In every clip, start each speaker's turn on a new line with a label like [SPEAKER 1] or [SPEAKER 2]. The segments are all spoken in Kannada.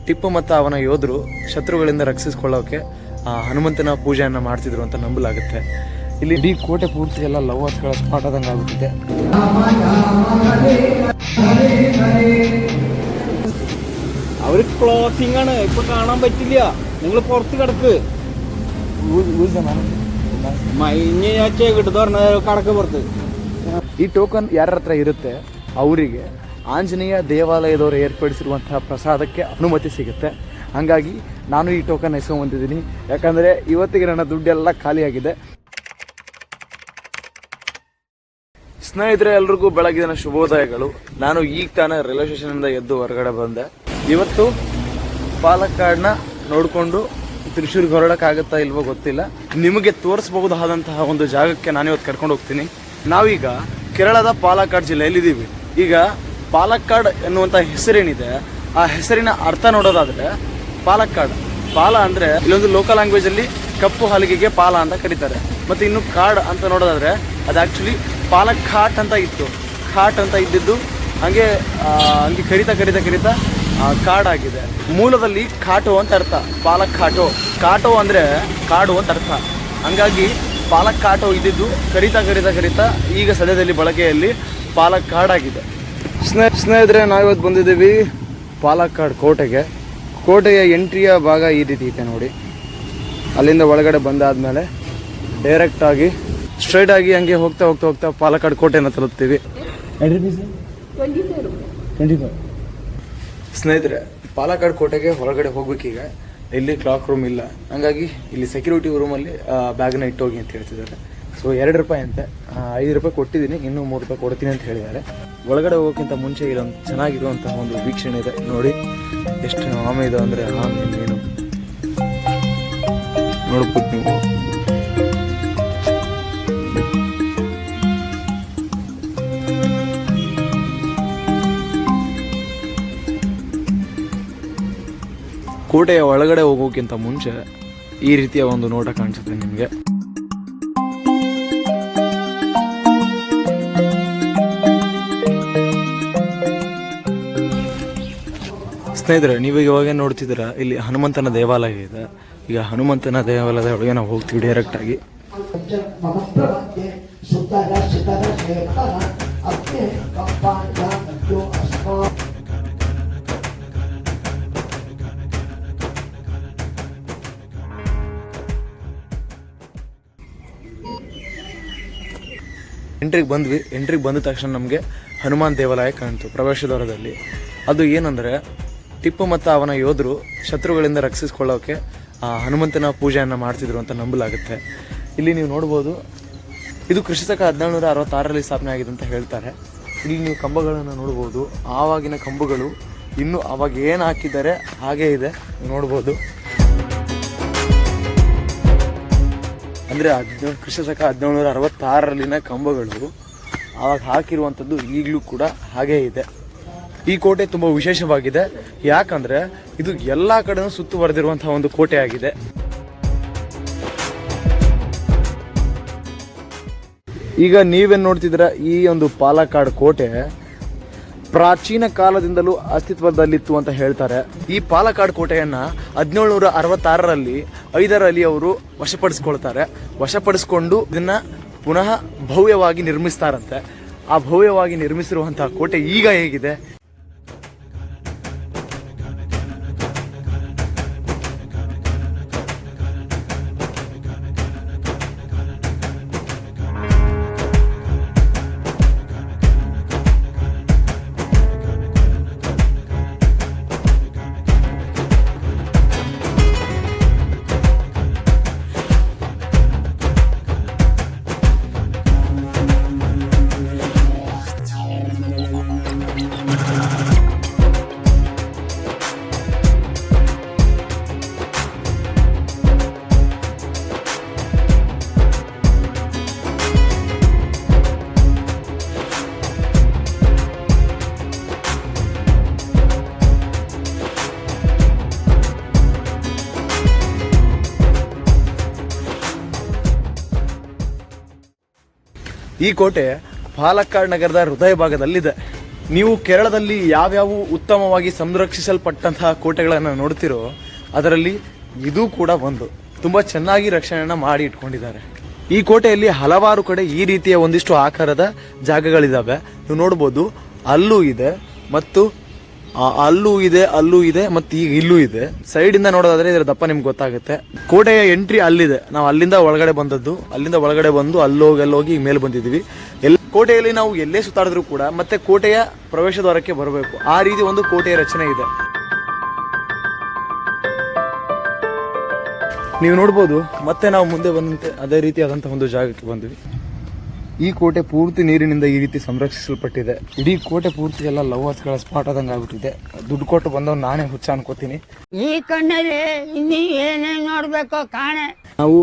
[SPEAKER 1] ಟಿಪ್ಪು ಮತ್ತು ಅವನ ಯೋಧರು ಶತ್ರುಗಳಿಂದ ರಕ್ಷಿಸಿಕೊಳ್ಳೋಕೆ ಹನುಮಂತನ ಪೂಜೆಯನ್ನು ಮಾಡ್ತಿದ್ರು ಅಂತ ನಂಬಲಾಗುತ್ತೆ. ಇಲ್ಲಿ ಇಡೀ ಕೋಟೆ ಪೂರ್ತಿ ಎಲ್ಲ ಲವರ್ಸ್ಗಳ ಸ್ಪಾಟ್ ಆದಂಗೆ ಆಗುತ್ತಿದೆ.
[SPEAKER 2] അവര് ക്ലോസിംഗ് ആണ്, ഇപ്പൊ കാണാൻ പറ്റില്ല. നിങ്ങൾ പുറത്ത് കിടക്ക്. മൈഞ്ഞാച്ചേ കിട്ടുന്ന പറഞ്ഞ കടക്ക് പുറത്ത്.
[SPEAKER 1] ಈ ಟೋಕನ್ ಯಾರ ಹತ್ರ ಇರುತ್ತೆ ಅವರಿಗೆ ಆಂಜನೇಯ ದೇವಾಲಯದವರು ಏರ್ಪಡಿಸಿರುವಂತಹ ಪ್ರಸಾದಕ್ಕೆ ಅನುಮತಿ ಸಿಗುತ್ತೆ. ಹಾಗಾಗಿ ನಾನು ಈ ಟೋಕನ್ ಎಸ್ಕೊಂಡ್ಬಂದಿದ್ದೀನಿ. ಯಾಕಂದರೆ ಇವತ್ತಿಗೆ ನನ್ನ ದುಡ್ಡೆಲ್ಲ ಖಾಲಿಯಾಗಿದೆ. ಸ್ನೇಹಿತರೆ, ಎಲ್ರಿಗೂ ಬೆಳಗಿನ ಶುಭೋದಯಗಳು. ನಾನು ಈಗ ತಾನೇ ರೈಲ್ವೆ ಸ್ಟೇಷನಿಂದ ಎದ್ದು ಹೊರಗಡೆ ಬಂದೆ. ಇವತ್ತು ಪಾಲಕ್ಕಾಡ್ನ ನೋಡಿಕೊಂಡು ತ್ರಿಶೂರ್ಗೆ ಹೊರಡಕ್ಕಾಗತ್ತಾ ಇಲ್ವೋ ಗೊತ್ತಿಲ್ಲ. ನಿಮಗೆ ತೋರಿಸಬಹುದಾದಂತಹ ಒಂದು ಜಾಗಕ್ಕೆ ನಾನಿವತ್ತು ಕರ್ಕೊಂಡು ಹೋಗ್ತೀನಿ. ನಾವೀಗ ಕೇರಳದ ಪಾಲಕ್ಕಾಡ್ ಜಿಲ್ಲೆಯಲ್ಲಿದ್ದೀವಿ. ಈಗ ಪಾಲಕ್ಕಾಡ್ ಎನ್ನುವಂಥ ಹೆಸರೇನಿದೆ, ಆ ಹೆಸರಿನ ಅರ್ಥ ನೋಡೋದಾದರೆ ಪಾಲಕ್ಕಾಡ್, ಪಾಲ ಅಂದರೆ ಇಲ್ಲೊಂದು ಲೋಕಲ್ ಲ್ಯಾಂಗ್ವೇಜಲ್ಲಿ ಕಪ್ಪು ಹಲಗೆಗೆ ಪಾಲ ಅಂತ ಕರೀತಾರೆ. ಮತ್ತು ಇನ್ನು ಕಾಡ್ ಅಂತ ನೋಡೋದಾದರೆ ಅದು ಆ್ಯಕ್ಚುಲಿ ಪಾಲಕ್ಕಾಟ್ ಅಂತ ಇತ್ತು. ಖಾಟ್ ಅಂತ ಇದ್ದಿದ್ದು ಹಂಗೆ ಕರಿತಾ ಕಾಡಾಗಿದೆ. ಮೂಲದಲ್ಲಿ ಖಾಟೋ ಅಂತ ಅರ್ಥ, ಪಾಲಕ್ಕಾಟೋ. ಕಾಟೋ ಅಂದರೆ ಕಾಡು ಅಂತ ಅರ್ಥ. ಹಂಗಾಗಿ ಪಾಲಕ್ಕಾಟೋ ಇದ್ದಿದ್ದು ಕರಿತಾ ಈಗ ಸದ್ಯದಲ್ಲಿ ಬಳಕೆಯಲ್ಲಿ ಪಾಲಕ್ಕಾಡಾಗಿದೆ. ಸ್ನೇಹಿತರೆ, ನಾವಿವತ್ತು ಬಂದಿದ್ದೀವಿ ಪಾಲಕ್ಕಾಡ್ ಕೋಟೆಗೆ. ಕೋಟೆಯ ಎಂಟ್ರಿಯ ಭಾಗ ಈ ರೀತಿ ಇದೆ ನೋಡಿ. ಅಲ್ಲಿಂದ ಒಳಗಡೆ ಬಂದಾದ್ಮೇಲೆ ಡೈರೆಕ್ಟಾಗಿ ಸ್ಟ್ರೈಟಾಗಿ ಹಂಗೆ ಹೋಗ್ತಾ ಪಾಲಕ್ಕಾಡ್ ಕೋಟೆಯನ್ನು ತಲುಪ್ತೀವಿ. ಸ್ನೇಹಿತರೆ, ಪಾಲಕ್ಕಾಡ್ ಕೋಟೆಗೆ ಹೊರಗಡೆ ಹೋಗ್ಬೇಕೀಗ. ಇಲ್ಲಿ ಕ್ಲಾಕ್ ರೂಮ್ ಇಲ್ಲ, ಹಂಗಾಗಿ ಇಲ್ಲಿ ಸೆಕ್ಯೂರಿಟಿ ರೂಮಲ್ಲಿ ಬ್ಯಾಗ್ನ ಇಟ್ಟೋಗಿ ಅಂತ ಹೇಳ್ತಿದ್ದಾರೆ. ಸೊ 2 ರೂಪಾಯಿ ಅಂತೆ, 5 ರೂಪಾಯಿ ಕೊಟ್ಟಿದ್ದೀನಿ, ಇನ್ನೂ 3 ರೂಪಾಯಿ ಕೊಡ್ತೀನಿ ಅಂತ ಹೇಳಿದ್ದಾರೆ. ಒಳಗಡೆ ಹೋಗೋಕ್ಕಿಂತ ಮುಂಚೆ ಇಲ್ಲೊಂದು ಚೆನ್ನಾಗಿರುವಂತಹ ಒಂದು ವೀಕ್ಷಣೆ ಇದೆ ನೋಡಿ. ಎಷ್ಟು ಆಮೆ ಇದೆ ಅಂದರೆ ಆಮೆ ಮೀನು ನೋಡ್ಬೋದು ನೀವು. ಕೋಟೆಯ ಒಳಗಡೆ ಹೋಗೋಕ್ಕಿಂತ ಮುಂಚೆ ಈ ರೀತಿಯ ಒಂದು ನೋಟ ಕಾಣಿಸುತ್ತೆ ನಿಮಗೆ. ಸ್ನೇಹಿತರೆ, ನೀವು ಇವಾಗ ನೋಡ್ತಿದ್ದೀರಾ, ಇಲ್ಲಿ ಹನುಮಂತನ ದೇವಾಲಯ ಇದೆ. ಈಗ ಹನುಮಂತನ ದೇವಾಲಯದ ಒಳಗೆ ನಾವು ಹೋಗ್ತೀವಿ ಡೈರೆಕ್ಟಾಗಿ. ಎಂಟ್ರಿಗೆ ಬಂದ ತಕ್ಷಣ ನಮಗೆ ಹನುಮಾನ್ ದೇವಾಲಯ ಕಾಣ್ತು ಪ್ರವೇಶ ದ್ವಾರದಲ್ಲಿ. ಅದು ಏನಂದರೆ ಟಿಪ್ಪು ಮತ್ತು ಅವನ ಯೋಧರು ಶತ್ರುಗಳಿಂದ ರಕ್ಷಿಸಿಕೊಳ್ಳೋಕೆ ಹನುಮಂತನ ಪೂಜೆಯನ್ನು ಮಾಡ್ತಿದ್ರು ಅಂತ ನಂಬಲಾಗುತ್ತೆ. ಇಲ್ಲಿ ನೀವು ನೋಡ್ಬೋದು, ಇದು ಕ್ರಿಸ್ತಕ 1766ರಲ್ಲಿ ಸ್ಥಾಪನೆ ಆಗಿದೆ ಅಂತ ಹೇಳ್ತಾರೆ. ಇಲ್ಲಿ ನೀವು ಕಂಬಗಳನ್ನು ನೋಡ್ಬೋದು. ಆವಾಗಿನ ಕಂಬಗಳು ಇನ್ನೂ ಅವಾಗ ಏನು ಹಾಕಿದ್ದಾರೆ ಹಾಗೇ ಇದೆ, ನೋಡ್ಬೋದು. ಅಂದರೆ ಕ್ರಿಸ್ತಕ 1766ರಲ್ಲಿನ ಕಂಬಗಳು ಆವಾಗ ಹಾಕಿರುವಂಥದ್ದು ಈಗಲೂ ಕೂಡ ಹಾಗೇ ಇದೆ. ಈ ಕೋಟೆ ತುಂಬ ವಿಶೇಷವಾಗಿದೆ. ಯಾಕಂದರೆ ಇದು ಎಲ್ಲ ಕಡೆನೂ ಸುತ್ತುವರೆದಿರುವಂತಹ ಒಂದು ಕೋಟೆ ಆಗಿದೆ. ಈಗ ನೀವೇನು ನೋಡ್ತಿದ್ದೀರಾ, ಈ ಒಂದು ಪಾಲಕ್ಕಾಡ್ ಕೋಟೆ ಪ್ರಾಚೀನ ಕಾಲದಿಂದಲೂ ಅಸ್ತಿತ್ವದಲ್ಲಿತ್ತು ಅಂತ ಹೇಳ್ತಾರೆ. ಈ ಪಾಲಕ್ಕಾಡ್ ಕೋಟೆಯನ್ನು 1766ರಲ್ಲಿ ಹೈದರ್ ಅಲಿ ಅವರು ವಶಪಡಿಸ್ಕೊಂಡು ಇದನ್ನು ಪುನಃ ಭವ್ಯವಾಗಿ ನಿರ್ಮಿಸ್ತಾರಂತೆ. ಆ ಭವ್ಯವಾಗಿ ನಿರ್ಮಿಸಿರುವಂತಹ ಕೋಟೆ ಈಗ ಹೇಗಿದೆ, ಈ ಕೋಟೆ ಪಾಲಕ್ಕಾಡ್ ನಗರದ ಹೃದಯ ಭಾಗದಲ್ಲಿದೆ. ನೀವು ಕೇರಳದಲ್ಲಿ ಯಾವ್ಯಾವ ಉತ್ತಮವಾಗಿ ಸಂರಕ್ಷಿಸಲ್ಪಟ್ಟಂತಹ ಕೋಟೆಗಳನ್ನು ನೋಡ್ತಿರೋ ಅದರಲ್ಲಿ ಇದು ಕೂಡ ಒಂದು. ತುಂಬಾ ಚೆನ್ನಾಗಿ ರಕ್ಷಣೆಯನ್ನ ಮಾಡಿ ಇಟ್ಕೊಂಡಿದ್ದಾರೆ. ಈ ಕೋಟೆಯಲ್ಲಿ ಹಲವಾರು ಕಡೆ ಈ ರೀತಿಯ ಒಂದಿಷ್ಟು ಆಕಾರದ ಜಾಗಗಳಿದಾವೆ. ನೀವು ನೋಡ್ಬೋದು, ಅಲ್ಲೂ ಇದೆ ಮತ್ತು ಅಲ್ಲೂ ಇದೆ ಮತ್ತು ಈಗ ಇಲ್ಲೂ ಇದೆ. ಸೈಡ್ ಇಂದ ನೋಡೋದಾದ್ರೆ ಇದರ ದಪ್ಪ ನಿಮ್ಗೆ ಗೊತ್ತಾಗುತ್ತೆ. ಕೋಟೆಯ ಎಂಟ್ರಿ ಅಲ್ಲಿದೆ. ನಾವು ಅಲ್ಲಿಂದ ಒಳಗಡೆ ಬಂದದ್ದು, ಅಲ್ಲಿಂದ ಒಳಗಡೆ ಬಂದು ಅಲ್ಲೋಗಿ ಮೇಲೆ ಬಂದಿದ್ದೀವಿ. ಕೋಟೆಯಲ್ಲಿ ನಾವು ಎಲ್ಲೇ ಸುತ್ತಾಡಿದ್ರು ಕೂಡ ಮತ್ತೆ ಕೋಟೆಯ ಪ್ರವೇಶ ದ್ವಾರಕ್ಕೆ ಬರಬೇಕು. ಆ ರೀತಿ ಒಂದು ಕೋಟೆಯ ರಚನೆ ಇದೆ. ನೀವು ನೋಡ್ಬೋದು, ಮತ್ತೆ ನಾವು ಮುಂದೆ ಬಂದಂತೆ ಅದೇ ರೀತಿಯಾದಂತಹ ಒಂದು ಜಾಗಕ್ಕೆ ಬಂದ್ವಿ. ಈ ಕೋಟೆ ಪೂರ್ತಿ ನೀರಿನಿಂದ ಈ ರೀತಿ ಸಂರಕ್ಷಿಸಲ್ಪಟ್ಟಿದೆ. ಇಡೀ ಕೋಟೆ ಪೂರ್ತಿ ಎಲ್ಲ ಲವರ್ಸ್ಗಳ ಸ್ಪಾಟ್ ಆದಂಗೆ ಆಗ್ಬಿಟ್ಟಿದೆ. ದುಡ್ಡು ಕೊಟ್ಟು ಬಂದವ್ ನಾನೇ ಹುಚ್ಚ ಅನ್ಕೋತೀನಿ.
[SPEAKER 3] ಈ ಕಣ್ಣಲ್ಲಿ ಇನ್ನೀ ಏನೇನ್ ನೋಡ್ಬೇಕೋ ಕಾಣೆ.
[SPEAKER 1] ನಾವು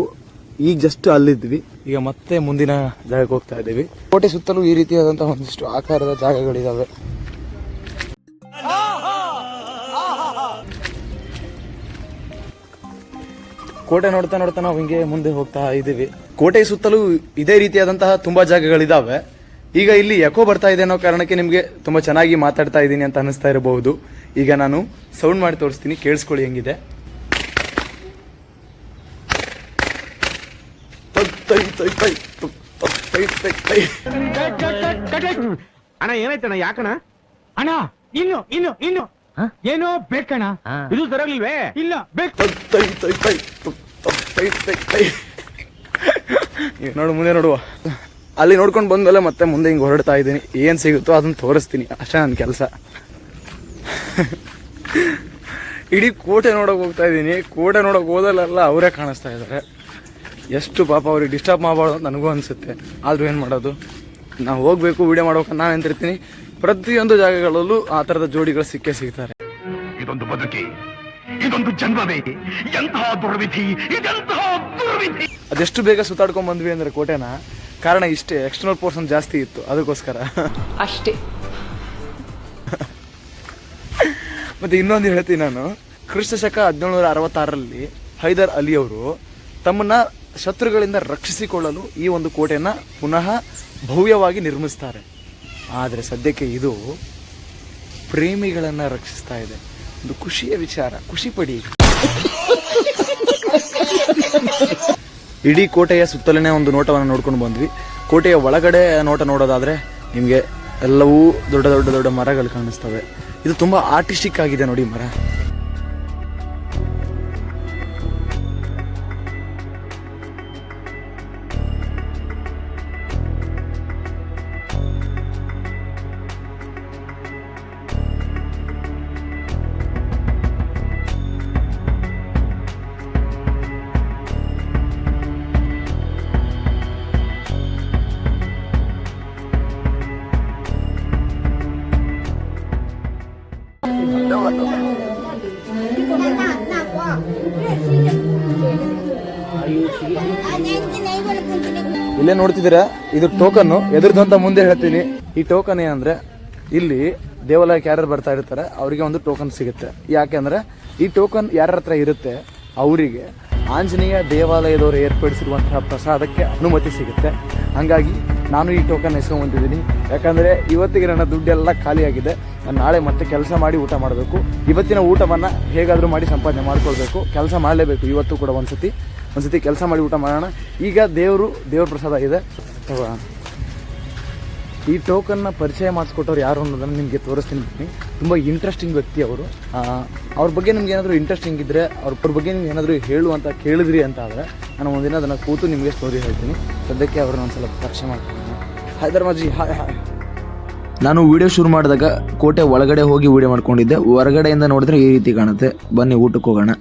[SPEAKER 1] ಈಗ ಜಸ್ಟ್ ಅಲ್ಲಿದ್ವಿ, ಈಗ ಮತ್ತೆ ಮುಂದಿನ ಜಾಗಕ್ಕೆ ಹೋಗ್ತಾ ಇದ್ದೀವಿ. ಕೋಟೆ ಸುತ್ತಲೂ ಈ ರೀತಿಯಾದಂತಹ ಒಂದಿಷ್ಟು ಆಕಾರದ ಜಾಗಗಳಿದಾವೆ. ಕೋಟೆ ನೋಡ್ತಾ ನೋಡ್ತಾ ನಾವು ಹಿಂಗೆ ಮುಂದೆ ಹೋಗ್ತಾ ಇದ್ದೀವಿ. ಕೋಟೆ ಸುತ್ತಲೂ ಇದೇ ರೀತಿಯಾದಂತಹ ತುಂಬಾ ಜಾಗಗಳಿದಾವೆ. ಈಗ ಇಲ್ಲಿ ಎಕೋ ಬರ್ತಾ ಇದೆ ಅನ್ನೋ ಕಾರಣಕ್ಕೆ ನಿಮ್ಗೆ ತುಂಬಾ ಚೆನ್ನಾಗಿ ಮಾತಾಡ್ತಾ ಇದ್ದೀನಿ ಅಂತ ಅನಿಸ್ತಾ ಇರಬಹುದು. ಈಗ ನಾನು ಸೌಂಡ್ ಮಾಡಿ ತೋರಿಸ್ತೀನಿ, ಕೇಳಿಸ್ಕೊಳ್ಳಿ ಹೆಂಗಿದೆ.
[SPEAKER 2] ಅಣ್ಣ ಏನಾಯ್ತಣ್ಣ? ಯಾಕಣ ಅಣ್ಣ? ಇನ್ನು ಏನೋ ಬೇಕಣ್ಣ. ಇದು ಸರಿಯಾಗಿಲ್ವೇ? ಇಲ್ಲ ಬೇಕು.
[SPEAKER 1] ನೋಡು, ಮುಂದೆ ನೋಡುವ. ಅಲ್ಲಿ ನೋಡ್ಕೊಂಡು ಬಂದ್ಮೇಲೆ ಮತ್ತೆ ಮುಂದೆ ಹಿಂಗೆ ಹೊರಡ್ತಾ ಇದ್ದೀನಿ. ಏನ್ ಸಿಗುತ್ತೋ ಅದನ್ನ ತೋರಿಸ್ತೀನಿ, ಅಷ್ಟೇ ನನ್ನ ಕೆಲಸ. ಇಡೀ ಕೋಟೆ ನೋಡಕ್ ಹೋಗ್ತಾ ಇದ್ದೀನಿ. ಕೋಟೆ ನೋಡಕ್ ಹೋದಲ್ಲೆಲ್ಲ ಅವರೇ ಕಾಣಿಸ್ತಾ ಇದ್ದಾರೆ. ಎಷ್ಟು ಪಾಪ ಅವ್ರಿಗೆ ಡಿಸ್ಟರ್ಬ್ ಮಾಡಬಾರ್ದು ಅಂತ ನನಗೂ ಅನ್ಸುತ್ತೆ. ಆದ್ರೂ ಏನ್ ಮಾಡೋದು, ನಾವು ಹೋಗ್ಬೇಕು, ವಿಡಿಯೋ ಮಾಡ್ಬೇಕು ನಾನು ಅಂತಿರ್ತೀನಿ. ಪ್ರತಿಯೊಂದು ಜಾಗಗಳಲ್ಲೂ ಆ ತರದ ಜೋಡಿಗಳು ಸಿಗ್ತಾರೆ.
[SPEAKER 4] ಇದೊಂದು ಬದುಕಿ, ಇದೊಂದು ಜನ್ಮವೇ, ಎಂತಹ ದುರ್ವಿಧಿ, ಇದೆಂತಹ ದುರ್ವಿಧಿ.
[SPEAKER 1] ಅದೆಷ್ಟು ಬೇಗ ಸುತ್ತಾಡ್ಕೊಂಡ್ ಬಂದ್ವಿ ಅಂದ್ರೆ ಕೋಟೆನ, ಕಾರಣ ಇಷ್ಟೇ, ಎಕ್ಸ್ಟರ್ನಲ್ ಪೋರ್ಷನ್ ಜಾಸ್ತಿ ಇತ್ತು ಅದಕ್ಕೋಸ್ಕರ
[SPEAKER 5] ಅಷ್ಟೇ.
[SPEAKER 1] ಮತ್ತೆ ಇನ್ನೊಂದು ಹೇಳ್ತೀನಿ ನಾನು, ಕ್ರಿಸ್ತಶಕ 1766ರಲ್ಲಿ ಹೈದರ್ ಅಲಿ ಅವರು ತಮ್ಮನ್ನ ಶತ್ರುಗಳಿಂದ ರಕ್ಷಿಸಿಕೊಳ್ಳಲು ಈ ಒಂದು ಕೋಟೆಯನ್ನ ಪುನಃ ಭವ್ಯವಾಗಿ ನಿರ್ಮಿಸ್ತಾರೆ. ಆದರೆ ಸದ್ಯಕ್ಕೆ ಇದು ಪ್ರೇಮಿಗಳನ್ನ ರಕ್ಷಿಸ್ತಾ ಇದೆ. ಒಂದು ಖುಷಿಯ ವಿಚಾರ, ಖುಷಿ ಪಡಿ. ಇಡೀ ಕೋಟೆಯ ಸುತ್ತಲೇ ಒಂದು ನೋಟವನ್ನು ನೋಡ್ಕೊಂಡು ಬಂದ್ವಿ. ಕೋಟೆಯ ಒಳಗಡೆ ನೋಟ ನೋಡೋದಾದ್ರೆ ನಿಮಗೆ ಎಲ್ಲವೂ ದೊಡ್ಡ ದೊಡ್ಡ ದೊಡ್ಡ ಮರಗಳು ಕಾಣಿಸ್ತವೆ. ಇದು ತುಂಬಾ ಆರ್ಟಿಸ್ಟಿಕ್ ಆಗಿದೆ ನೋಡಿ ಮರ. ಇಲ್ಲೇ ನೋಡ್ತಿದ್ದೀರಾ, ಇದು ಟೋಕನ್. ಎದುರ್ದಂತ ಮುಂದೆ ಹೇಳ್ತೀನಿ. ಈ ಟೋಕನ್ ಏನಂದ್ರೆ, ಇಲ್ಲಿ ದೇವಾಲಯಕ್ಕೆ ಯಾರು ಬರ್ತಾ ಇರ್ತಾರೆ ಅವರಿಗೆ ಒಂದು ಟೋಕನ್ ಸಿಗುತ್ತೆ. ಯಾಕೆಂದ್ರೆ ಈ ಟೋಕನ್ ಯಾರ ಹತ್ರ ಇರುತ್ತೆ ಅವರಿಗೆ ಆಂಜನೇಯ ದೇವಾಲಯದವರು ಏರ್ಪಡಿಸಿರುವಂತಹ ಪ್ರಸಾದಕ್ಕೆ ಅನುಮತಿ ಸಿಗುತ್ತೆ. ಹಂಗಾಗಿ ನಾನು ಈ ಟೋಕನ್ ಎಸ್ಕೊಂಡ್ಬಂದಿದ್ದೀನಿ. ಯಾಕಂದ್ರೆ ಇವತ್ತಿಗೆ ನನ್ನ ದುಡ್ಡೆಲ್ಲ ಖಾಲಿಯಾಗಿದೆ. ನಾನು ನಾಳೆ ಮತ್ತೆ ಕೆಲಸ ಮಾಡಿ ಊಟ ಮಾಡಬೇಕು. ಇವತ್ತಿನ ಊಟವನ್ನ ಹೇಗಾದ್ರೂ ಮಾಡಿ ಸಂಪಾದನೆ ಮಾಡ್ಕೊಳ್ಬೇಕು. ಕೆಲಸ ಮಾಡಲೇಬೇಕು. ಇವತ್ತು ಕೂಡ ಒಂದ್ಸತಿ ಕೆಲಸ ಮಾಡಿ ಊಟ ಮಾಡೋಣ. ಈಗ ದೇವ್ರ ಪ್ರಸಾದ ಇದೆ. ಈ ಟೋಕನ್ನ ಪರಿಚಯ ಮಾಡಿಸ್ಕೊಟ್ಟವ್ರು ಯಾರು ಅನ್ನೋದನ್ನು ನಿಮಗೆ ತೋರಿಸ್ತೀನಿ. ತುಂಬ ಇಂಟ್ರೆಸ್ಟಿಂಗ್ ವ್ಯಕ್ತಿ ಅವರು. ಅವ್ರ ಬಗ್ಗೆ ನಿಮ್ಗೆ ಏನಾದರೂ ಇಂಟ್ರೆಸ್ಟಿಂಗ್ ಇದ್ದರೆ, ಅವ್ರ ಬಗ್ಗೆ ನಿಮ್ಗೆ ಏನಾದರೂ ಹೇಳು ಅಂತ ಕೇಳಿದ್ರಿ ಅಂತ ಆದರೆ ನಾನು ಒಂದಿನ ಅದನ್ನು ಕೂತು ನಿಮಗೆ ಸ್ಟೋರಿ ಹೇಳ್ತೀನಿ. ಸದ್ಯಕ್ಕೆ ಅವ್ರನ್ನ ಒಂದ್ಸಲ ಪರಿಚಯ ಮಾಡ್ತೀನಿ. ಹೈದರಾಬಾಜಿ, ಹಾಯ್ ಹಾಯ್.
[SPEAKER 6] ನಾನು ವಿಡಿಯೋ ಶುರು ಮಾಡಿದಾಗ ಕೋಟೆ ಒಳಗಡೆ ಹೋಗಿ ವಿಡಿಯೋ ಮಾಡ್ಕೊಂಡಿದ್ದೆ. ಹೊರಗಡೆಯಿಂದ ನೋಡಿದ್ರೆ ಈ ರೀತಿ ಕಾಣುತ್ತೆ. ಬನ್ನಿ ಊಟಕ್ಕೆ ಹೋಗೋಣ.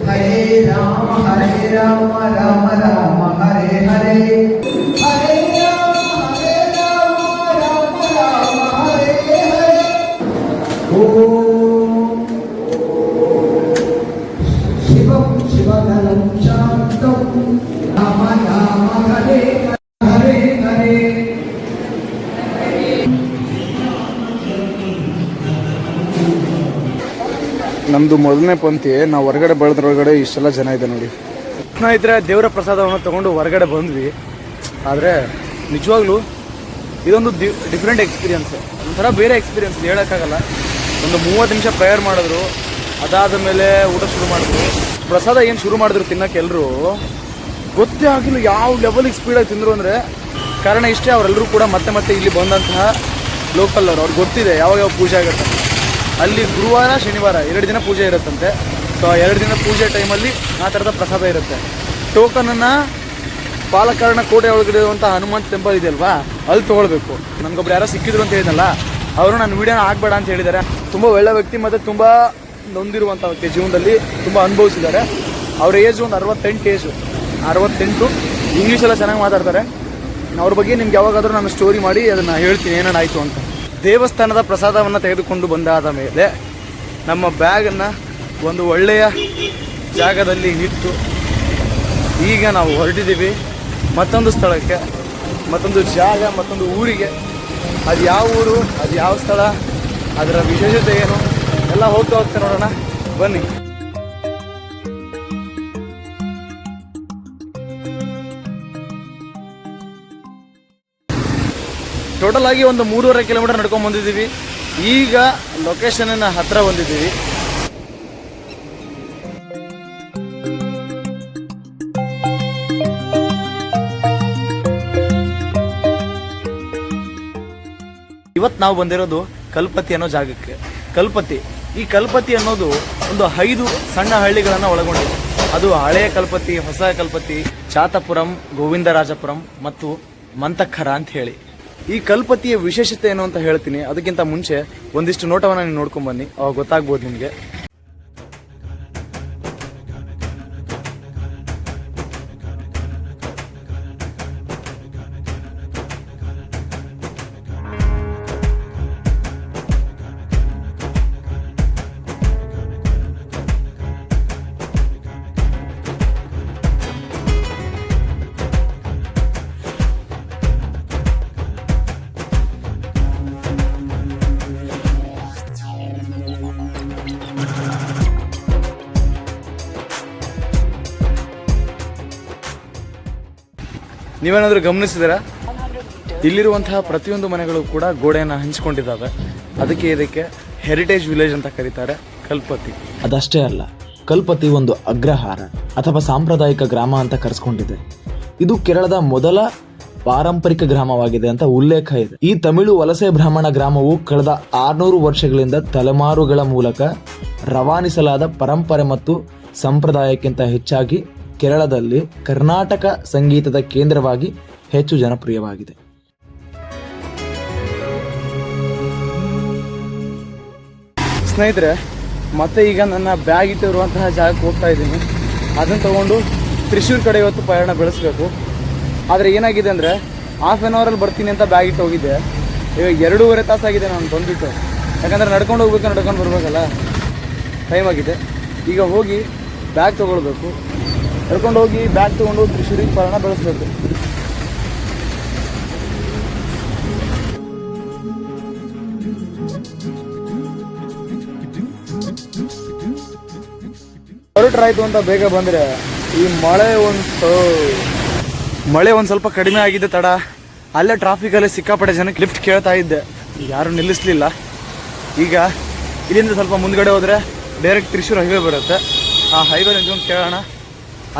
[SPEAKER 7] हरे राम राम राम हरे हरे हरे राम राम राम हरे हरे ओम शिवं शिवगणं शान्तं राम राम हरे हरे हरे
[SPEAKER 1] ನಮ್ಮದು ಮೊದಲನೇ ಪಂಕ್ತಿ. ನಾವು ಹೊರಗಡೆ ಬೆಳೆದ್ರೊಳಗಡೆ ಇಷ್ಟೆಲ್ಲ ಜನ ಇದೆ ನೋಡಿ. ಸ್ನೇಹಿತರೆ, ದೇವರ ಪ್ರಸಾದವನ್ನು ತೊಗೊಂಡು ಹೊರಗಡೆ ಬಂದ್ವಿ. ಆದರೆ ನಿಜವಾಗ್ಲೂ ಇದೊಂದು ಡಿಫ್ರೆಂಟ್ ಎಕ್ಸ್ಪೀರಿಯನ್ಸ್, ಒಂಥರ ಬೇರೆ ಎಕ್ಸ್ಪೀರಿಯನ್ಸ್, ಹೇಳೋಕ್ಕಾಗಲ್ಲ. ಒಂದು 30 ನಿಮಿಷ ಪ್ರೇಯರ್ ಮಾಡಿದ್ರು, ಅದಾದ ಮೇಲೆ ಊಟ ಶುರು ಮಾಡಿದ್ರು. ಪ್ರಸಾದ ಏನು ಶುರು ಮಾಡಿದ್ರು ತಿನ್ನೋಕೆ ಎಲ್ಲರೂ ಗೊತ್ತೇ ಆಗಿಲ್ಲ ಯಾವ ಲೆವೆಲಿಗೆ ಸ್ಪೀಡಾಗಿ ತಿಂದರು ಅಂದರೆ. ಕಾರಣ ಇಷ್ಟೇ, ಅವರೆಲ್ಲರೂ ಕೂಡ ಮತ್ತೆ ಇಲ್ಲಿ ಬಂದಂತಹ ಲೋಕಲ್ ಅವ್ರಿಗೆ ಗೊತ್ತಿದೆ ಯಾವ ಪೂಜೆ ಆಗುತ್ತೆ. ಅಲ್ಲಿ ಗುರುವಾರ ಶನಿವಾರ 2 ದಿನ ಪೂಜೆ ಇರುತ್ತಂತೆ. ಸೊ 2 ದಿನ ಪೂಜೆ ಟೈಮಲ್ಲಿ ಆ ಥರದ ಪ್ರಸಾದ ಇರುತ್ತೆ. ಟೋಕನನ್ನು ಪಾಲಕಾರ್ಣ ಕೋಟೆ ಒಳಗಡೆ ಇರುವಂಥ ಹನುಮಂತ ಟೆಂಪಲ್ ಇದೆಯಲ್ವಾ, ಅಲ್ಲಿ ತೊಗೊಳ್ಬೇಕು. ನನಗೊಬ್ರು ಯಾರೋ ಸಿಕ್ಕಿದ್ರು ಅಂತ ಹೇಳಿದ್ನಲ್ಲ, ಅವರು ನನ್ನ ವೀಡಿಯೋನ ಹಾಕ್ಬೇಡ ಅಂತ ಹೇಳಿದ್ದಾರೆ. ತುಂಬ ಒಳ್ಳೆ ವ್ಯಕ್ತಿ ಮತ್ತು ತುಂಬ ನೊಂದಿರುವಂಥ ವ್ಯಕ್ತಿ, ಜೀವನದಲ್ಲಿ ತುಂಬ ಅನುಭವಿಸಿದ್ದಾರೆ. ಅವ್ರ ಏಜ್ ಒಂದು 68 ಇಂಗ್ಲೀಷೆಲ್ಲ ಚೆನ್ನಾಗಿ ಮಾತಾಡ್ತಾರೆ. ಅವ್ರ ಬಗ್ಗೆ ನಿಮ್ಗೆ ಯಾವಾಗಾದರೂ ನಾನು ಸ್ಟೋರಿ ಮಾಡಿ ಅದನ್ನು ಹೇಳ್ತೀನಿ ಏನೇನಾಯಿತು ಅಂತ. ದೇವಸ್ಥಾನದ ಪ್ರಸಾದವನ್ನು ತೆಗೆದುಕೊಂಡು ಬಂದಾದ ಮೇಲೆ ನಮ್ಮ ಬ್ಯಾಗನ್ನು ಒಂದು ಒಳ್ಳೆಯ ಜಾಗದಲ್ಲಿ ಇಟ್ಟು ಈಗ ನಾವು ಹೊರಟಿದ್ದೀವಿ ಮತ್ತೊಂದು ಸ್ಥಳಕ್ಕೆ, ಮತ್ತೊಂದು ಜಾಗ, ಮತ್ತೊಂದು ಊರಿಗೆ. ಅದು ಯಾವ ಊರು, ಅದು ಯಾವ ಸ್ಥಳ, ಅದರ ವಿಶೇಷತೆ ಏನು ಎಲ್ಲ ಹೋಗ್ತಾ ನೋಡೋಣ ಬನ್ನಿ. ಟೋಟಲ್ ಆಗಿ ಒಂದು 3.5 ಕಿಲೋಮೀಟರ್ ನಡ್ಕೊಂಡು ಬಂದಿದ್ದೀವಿ. ಈಗ ಲೊಕೇಶನ್ನ ಹತ್ರ ಬಂದಿದ್ದೀವಿ. ಇವತ್ತು ನಾವು ಬಂದಿರೋದು ಕಲ್ಪತಿ ಅನ್ನೋ ಜಾಗಕ್ಕೆ. ಈ ಕಲ್ಪತಿ ಅನ್ನೋದು ಒಂದು 5 ಸಣ್ಣ ಹಳ್ಳಿಗಳನ್ನು ಒಳಗೊಂಡಿದೆ. ಅದು ಹಳೆಯ ಕಲ್ಪತಿ, ಹೊಸ ಕಲ್ಪತಿ, ಚಾತಪುರಂ, ಗೋವಿಂದರಾಜಪುರಂ ಮತ್ತು ಮಂತಖರ ಅಂತ ಹೇಳಿ. ಈ ಕಲ್ಪತಿಯ ವಿಶೇಷತೆ ಏನು ಅಂತ ಹೇಳ್ತೀನಿ. ಅದಕ್ಕಿಂತ ಮುಂಚೆ ಒಂದಿಷ್ಟು ನೋಟವನ್ನು ನೀವು ನೋಡ್ಕೊಂಡ್ ಬನ್ನಿ, ಅವಾಗ ಗೊತ್ತಾಗ್ಬೋದು ನಿಮಗೆ. ನೀವೇನಾದರೂ ಗಮನಿಸಿದ್ದೀರಾ? ಇಲ್ಲಿರುವಂತಹ ಪ್ರತಿಯೊಂದು ಮನೆಗಳು ಕೂಡ ಗೋಡೆಯನ್ನು ಹಂಚಿಕೊಂಡಿದ್ದಾವೆ. ಇದಕ್ಕೆ ಹೆರಿಟೇಜ್ ವಿಲೇಜ್ ಅಂತ ಕರೀತಾರೆ, ಕಲ್ಪತಿ.
[SPEAKER 6] ಅದಷ್ಟೇ ಅಲ್ಲ, ಕಲ್ಪತಿ ಒಂದು ಅಗ್ರಹಾರ ಅಥವಾ ಸಾಂಪ್ರದಾಯಿಕ ಗ್ರಾಮ ಅಂತ ಕರೆಸ್ಕೊಂಡಿದೆ. ಇದು ಕೇರಳದ ಮೊದಲ ಪಾರಂಪರಿಕ ಗ್ರಾಮವಾಗಿದೆ ಅಂತ ಉಲ್ಲೇಖ ಇದೆ. ಈ ತಮಿಳು ವಲಸೆ ಬ್ರಾಹ್ಮಣ ಗ್ರಾಮವು ಕಳೆದ 600 ವರ್ಷಗಳಿಂದ ತಲೆಮಾರುಗಳ ಮೂಲಕ ರವಾನಿಸಲಾದ ಪರಂಪರೆ ಮತ್ತು ಸಂಪ್ರದಾಯಕ್ಕಿಂತ ಹೆಚ್ಚಾಗಿ ಕೇರಳದಲ್ಲಿ ಕರ್ನಾಟಕ ಸಂಗೀತದ ಕೇಂದ್ರವಾಗಿ ಹೆಚ್ಚು ಜನಪ್ರಿಯವಾಗಿದೆ.
[SPEAKER 1] ಸ್ನೇಹಿತರೆ, ಮತ್ತೆ ಈಗ ನನ್ನ ಬ್ಯಾಗ್ ಇಟ್ಟಿರುವಂತಹ ಜಾಗಕ್ಕೆ ಹೋಗ್ತಾ ಇದ್ದೀನಿ. ಅದನ್ನು ತಗೊಂಡು ತ್ರಿಶೂರ್ ಕಡೆ ಇವತ್ತು ಪಯಣ ಬೆಳೆಸಬೇಕು. ಆದರೆ ಏನಾಗಿದೆ ಅಂದರೆ, ಹಾಫ್ ಆನ್ ಅವರಲ್ಲಿ ಬರ್ತೀನಿ ಅಂತ ಬ್ಯಾಗ್ ಇಟ್ಟು ಹೋಗಿದ್ದೆ. ಇವಾಗ 2.5 ತಾಸಾಗಿದೆ ನಾನು ಬಂದುಬಿಟ್ಟು. ಯಾಕಂದರೆ ನಡ್ಕೊಂಡು ಹೋಗ್ಬೇಕು, ನಡ್ಕೊಂಡು ಬರಬೇಕಲ್ಲ, ಟೈಮ್ ಆಗಿದೆ. ಈಗ ಹೋಗಿ ಬ್ಯಾಗ್ ತೊಗೊಳ್ಬೇಕು. ನಡ್ಕೊಂಡು ಹೋಗಿ ಬ್ಯಾಗ್ ತೊಗೊಂಡು ತ್ರಿಶೂರಿಗೆ ಪಯಣ ಬೆಳೆಸಬೇಕು. ಹೊರಟ್ರಾಯ್ತು ಅಂತ ಬೇಗ ಬಂದರೆ ಈ ಮಳೆ ಒಂದು ಸ್ವಲ್ಪ ಕಡಿಮೆ ಆಗಿದೆ ತಡ. ಅಲ್ಲೇ ಟ್ರಾಫಿಕಲ್ಲಿ ಸಿಕ್ಕಾಪಟ್ಟೆ ಜನಕ್ಕೆ ಲಿಫ್ಟ್ ಕೇಳ್ತಾ ಇದ್ದೆ, ಯಾರು ನಿಲ್ಲಿಸಲಿಲ್ಲ. ಈಗ ಇಲ್ಲಿಂದ ಸ್ವಲ್ಪ ಮುಂದ್ಗಡೆ ಹೋದರೆ ಡೈರೆಕ್ಟ್ ತ್ರಿಶೂರ್ ಹೈವೇ ಬರುತ್ತೆ. ಆ ಹೈವೇ ನಿಂತ್ಕೊಂಡು ಕೇಳೋಣ.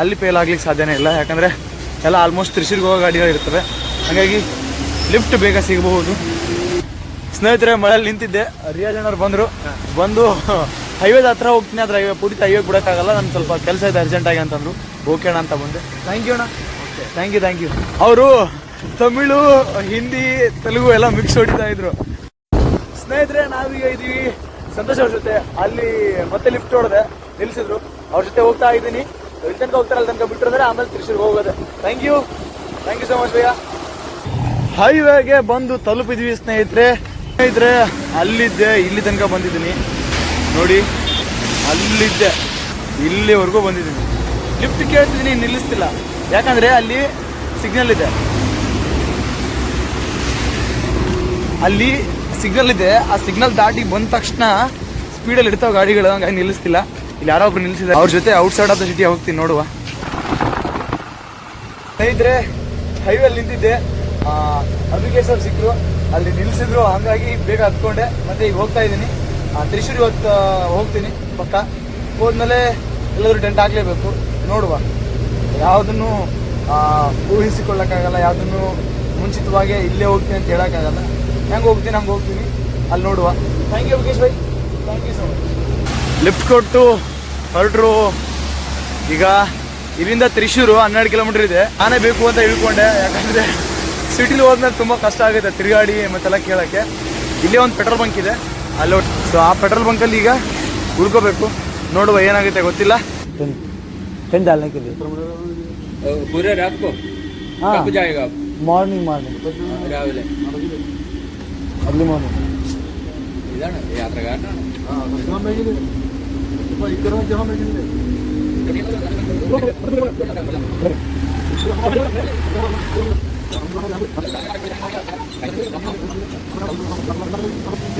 [SPEAKER 1] ಅಲ್ಲಿ ಫೇಲ್ ಆಗ್ಲಿಕ್ಕೆ ಸಾಧ್ಯನೇ ಇಲ್ಲ, ಯಾಕಂದರೆ ಎಲ್ಲ ಆಲ್ಮೋಸ್ಟ್ ತ್ರಿಶೂರ್ಗೆ ಹೋಗೋ ಗಾಡಿಗಳಿರ್ತವೆ. ಹಾಗಾಗಿ ಲಿಫ್ಟ್ ಬೇಗ ಸಿಗಬಹುದು. ಸ್ನೇಹಿತರೆ, ಮಳೆಯಲ್ಲಿ ನಿಂತಿದ್ದೆ, ರಿಯಾಜನವ್ರು ಬಂದು ಹೈವೇದ ಹತ್ರ ಹೋಗ್ತೀನಿ, ಆದರೆ ಪೂರ್ತಿ ಹೈವೇ ಬಿಡೋಕ್ಕಾಗಲ್ಲ, ನಾನು ಸ್ವಲ್ಪ ಕೆಲಸ ಇದೆ ಅರ್ಜೆಂಟಾಗಿ ಅಂತಂದರು. ಓಕೆಣ್ಣ ಅಂತ ಬಂದೆ. ಥ್ಯಾಂಕ್ ಯು ಅಣ್ಣ. Thank you. ಅವರು ತಮಿಳು, ಹಿಂದಿ, ತೆಲುಗು ಎಲ್ಲ ಮಿಕ್ಸ್ ಹೊಡಿತಾ ಇದ್ರು. ಸ್ನೇಹಿತರೆ, ನಾವೀಗ ಇದೀವಿ ಸಂತೋಷ್ ಅವ್ರ ಜೊತೆ. ಅಲ್ಲಿ ಮತ್ತೆ ಲಿಫ್ಟ್ ಹೊಡೆದೆ, ನಿಲ್ಲಿಸಿದ್ರು. ಅವ್ರ ಜೊತೆ ಹೋಗ್ತಾ ಇದ್ದೀನಿ. ಇಲ್ಲಿ ತನಕ ಹೋಗ್ತಾರೆ, ಅಲ್ಲಿ ತನಕ ಬಿಟ್ಟಿರೋದ್ರೆ ಆಮೇಲೆ ತ್ರಿಶೂರ್ಗೆ ಹೋಗೋದೆ. ಥ್ಯಾಂಕ್ ಯು ಸೊ ಮಚ್ ಭಯ್ಯ. ಹೈವೇಗೆ ಬಂದು ತಲುಪಿದ್ವಿ ಸ್ನೇಹಿತರೆ. ಅಲ್ಲಿದ್ದೆ, ಇಲ್ಲಿ ತನಕ ಬಂದಿದ್ದೀನಿ ನೋಡಿ. ಅಲ್ಲಿದ್ದೆ, ಇಲ್ಲಿವರೆಗೂ ಬಂದಿದ್ದೀನಿ. ಲಿಫ್ಟ್ ಕೇಳ್ತಿದ್ದೀನಿ, ನಿಲ್ಲಿಸ್ತಿಲ್ಲ. ಯಾಕಂದರೆ ಅಲ್ಲಿ ಸಿಗ್ನಲ್ ಇದೆ. ಆ ಸಿಗ್ನಲ್ ದಾಟಿ ಬಂದ ತಕ್ಷಣ ಸ್ಪೀಡಲ್ಲಿ ಇಡ್ತಾವೆ ಗಾಡಿಗಳು, ಹಂಗಾಗಿ ನಿಲ್ಲಿಸ್ತಿಲ್ಲ. ಇಲ್ಲಿ ಯಾರೋ ಒಬ್ರು ನಿಲ್ಲಿಸಿದ್ದಾರೆ, ಅವ್ರ ಜೊತೆ ಔಟ್ಸೈಡ್ ಆಫ್ ದ ಸಿಟಿ ಹೋಗ್ತೀನಿ, ನೋಡುವ. ಸ್ನೇಹಿತರೆ, ಹೈವೇಲಿ ನಿಂತಿದ್ದೆ, ಅಭಿಕೇಶ್ ಅವ್ರು ಸಿಕ್ಕರು, ಅಲ್ಲಿ ನಿಲ್ಲಿಸಿದ್ರು, ಹಂಗಾಗಿ ಬೇಗ ಹತ್ಕೊಂಡೆ. ಮತ್ತೆ ಈಗ ಹೋಗ್ತಾ ಇದ್ದೀನಿ ತ್ರಿಶೂರ್. ಇವತ್ತು ಹೋಗ್ತೀನಿ ಪಕ್ಕ. ಹೋದ್ಮೇಲೆ ಎಲ್ಲಾದ್ರೂ ಟೆಂಟ್ ಹಾಕ್ಲೇಬೇಕು, ನೋಡುವ. ಯಾವುದನ್ನು ಊಹಿಸಿಕೊಳ್ಳಕ್ಕಾಗಲ್ಲ, ಯಾವುದನ್ನು ಮುಂಚಿತವಾಗಿ ಇಲ್ಲೇ ಹೋಗ್ತೀನಿ ಅಂತ ಹೇಳೋಕ್ಕಾಗಲ್ಲ. ಹೆಂಗೆ ಹೋಗ್ತೀನಿ ಹಂಗೆ ಹೋಗ್ತೀನಿ, ಅಲ್ಲಿ ನೋಡುವ. ಥ್ಯಾಂಕ್ ಯು ಅಭಿಕೇಶ್ ಭಾಯ್, thank you so much. Lift ಕೊಟ್ಟು ಹೊರಟರು. ಈಗ ಇಲ್ಲಿಂದ ತ್ರಿಶೂರು 12 ಕಿಲೋಮೀಟರ್ ಇದೆ. ನಾನೇ ಬೇಕು ಅಂತ ಇಳ್ಕೊಂಡೆ, ಯಾಕಂದರೆ ಸಿಟಿಲಿ ಹೋದ್ಮೇಲೆ ತುಂಬ ಕಷ್ಟ ಆಗುತ್ತೆ ತಿರುಗಾಡಿ ಮತ್ತೆಲ್ಲ ಕೇಳೋಕ್ಕೆ. ಇಲ್ಲೇ ಒಂದು ಪೆಟ್ರೋಲ್ ಬಂಕ್ ಇದೆ, ಅಲ್ಲಿ. ಸೊ ಆ ಪೆಟ್ರೋಲ್ ಬಂಕಲ್ಲಿ ಈಗ ಉಳ್ಕೋಬೇಕು, ನೋಡುವ ಏನಾಗುತ್ತೆ ಗೊತ್ತಿಲ್ಲ. ಟೆಂಟ್ डालने के लिए
[SPEAKER 2] पूरे रात को
[SPEAKER 1] हाँ
[SPEAKER 2] कब जाएगा आप?
[SPEAKER 1] मॉर्निंग
[SPEAKER 2] രാവിലെ
[SPEAKER 1] अर्ली मॉर्निंग.
[SPEAKER 2] ഇതാണ് യാത്രക്കാരനാണ്.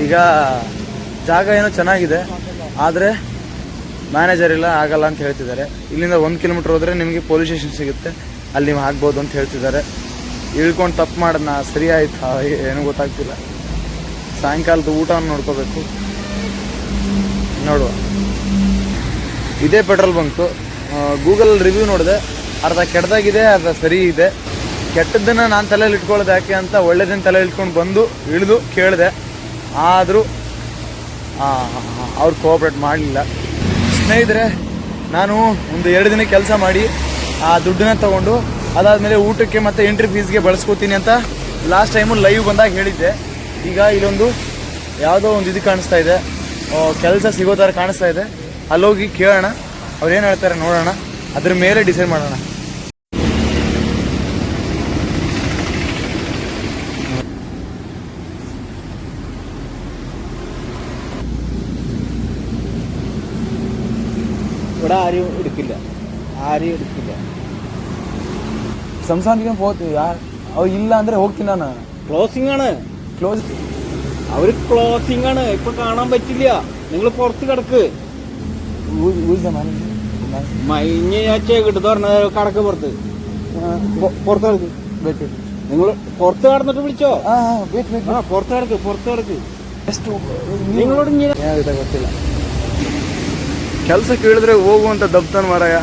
[SPEAKER 1] ಈಗ ಜಾಗ ಏನೋ ಚೆನ್ನಾಗಿದೆ, ಆದರೆ ಮ್ಯಾನೇಜರ್ ಇಲ್ಲ, ಆಗಲ್ಲ ಅಂತ ಹೇಳ್ತಿದ್ದಾರೆ. ಇಲ್ಲಿಂದ 1 ಕಿಲೋಮೀಟರ್ ಹೋದರೆ ನಿಮಗೆ ಪೊಲೀಸ್ ಸ್ಟೇಷನ್ ಸಿಗುತ್ತೆ, ಅಲ್ಲಿ ನೀವು ಆಗ್ಬೋದು ಅಂತ ಹೇಳ್ತಿದ್ದಾರೆ. ಇಳ್ಕೊಂಡು ತಪ್ಪು ಮಾಡೋಣ, ಸರಿ ಆಯ್ತಾ ಏನೂ ಗೊತ್ತಾಗ್ತಿಲ್ಲ. ಸಾಯಂಕಾಲದ ಊಟವನ್ನು ನೋಡ್ಕೋಬೇಕು, ನೋಡುವ. ಇದೇ ಪೆಟ್ರೋಲ್ ಬಂಕು. ಗೂಗಲ್ ರಿವ್ಯೂ ನೋಡಿದೆ, ಅರ್ಧ ಕೆಟ್ಟದಾಗಿದೆ, ಅರ್ಧ ಸರಿ ಇದೆ. ಕೆಟ್ಟದ್ದನ್ನು ನಾನು ತಲೆಯಲ್ಲಿ ಇಟ್ಕೊಳ್ಳೋದು ಯಾಕೆ ಅಂತ ಒಳ್ಳೇದನ್ನು ತಲೆಯಲ್ಲಿ ಇಟ್ಕೊಂಡು ಬಂದು ಇಳಿದು ಕೇಳಿದೆ, ಆದರೂ ಅವ್ರು ಕೋಆಪ್ರೇಟ್ ಮಾಡಲಿಲ್ಲ. ಸ್ನೇಹಿತರೆ, ನಾನು ಒಂದು 2 ದಿನ ಕೆಲಸ ಮಾಡಿ ಆ ದುಡ್ಡನ್ನ ತೊಗೊಂಡು ಅದಾದಮೇಲೆ ಊಟಕ್ಕೆ ಮತ್ತು ಎಂಟ್ರಿ ಫೀಸ್ಗೆ ಬಳಸ್ಕೋತೀನಿ ಅಂತ ಲಾಸ್ಟ್ ಟೈಮು ಲೈವ್ ಬಂದಾಗ ಹೇಳಿದ್ದೆ. ಈಗ ಇಲ್ಲೊಂದು ಯಾವುದೋ ಒಂದು ಇದು ಕಾಣಿಸ್ತಾ ಇದೆ, ಕೆಲಸ ಸಿಗೋ ಥರ ಕಾಣಿಸ್ತಾ ಇದೆ. ಅಲ್ಲೋಗಿ ಕೇಳೋಣ, ಅವ್ರು ಏನು ಹೇಳ್ತಾರೆ ನೋಡೋಣ, ಅದ್ರ ಮೇಲೆ ಡಿಸೈಡ್ ಮಾಡೋಣ.
[SPEAKER 2] ഇവിടെ ആരും എടുക്കില്ല, ആരെയും എടുക്കില്ല.
[SPEAKER 1] ಸಂಸಾನಿಗೆ ಹೋಗ್ತೀವಿ, ಯಾರು ಅವ್ರು ಇಲ್ಲ ಅಂದರೆ ಹೋಗ್ತೀನಿ ನಾನು.
[SPEAKER 2] ക്ലോസിംഗ് ആണ്,
[SPEAKER 1] ಕ್ಲೋಸ್.
[SPEAKER 2] അവര് ക്ലോസിംഗ് ആണ്, ഇപ്പൊ കാണാൻ പറ്റില്ല. നിങ്ങൾ പുറത്ത് കിടക്ക്. മൈഞ്ഞാഴ്ച കിട്ടുന്ന പറഞ്ഞ കടക്ക് പുറത്ത് പുറത്ത് കിടക്ക്. നിങ്ങൾ പുറത്ത് കടന്നിട്ട് വിളിച്ചോ. പുറത്ത് കിടക്ക്, പുറത്ത് കിടക്ക്. നിങ്ങളോട്
[SPEAKER 1] ಗೊತ್ತಿಲ್ಲ. ಕೆಲಸ ಕೇಳಿದ್ರೆ ಹೋಗುವಂತ ದಬ್ತಾನ ಮಾರಾಯ.